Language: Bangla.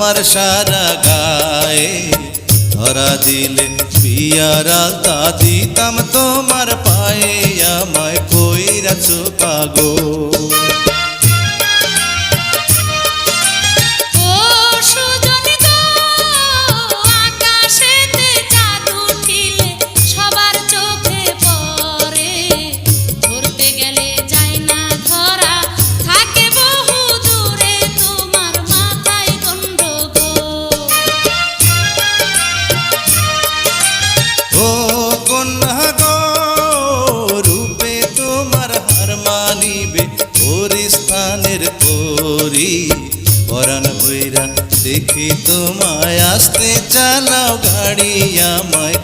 তোমার সারা গায়ে, ধরা দিলে বিয়ার আলতা দিতাম তোমার পায়ে, আমায় কইরাছো পাগল। পরাণ ভৈরা দেখি তোমায় আসতে চালাও গাড়ি, আমায়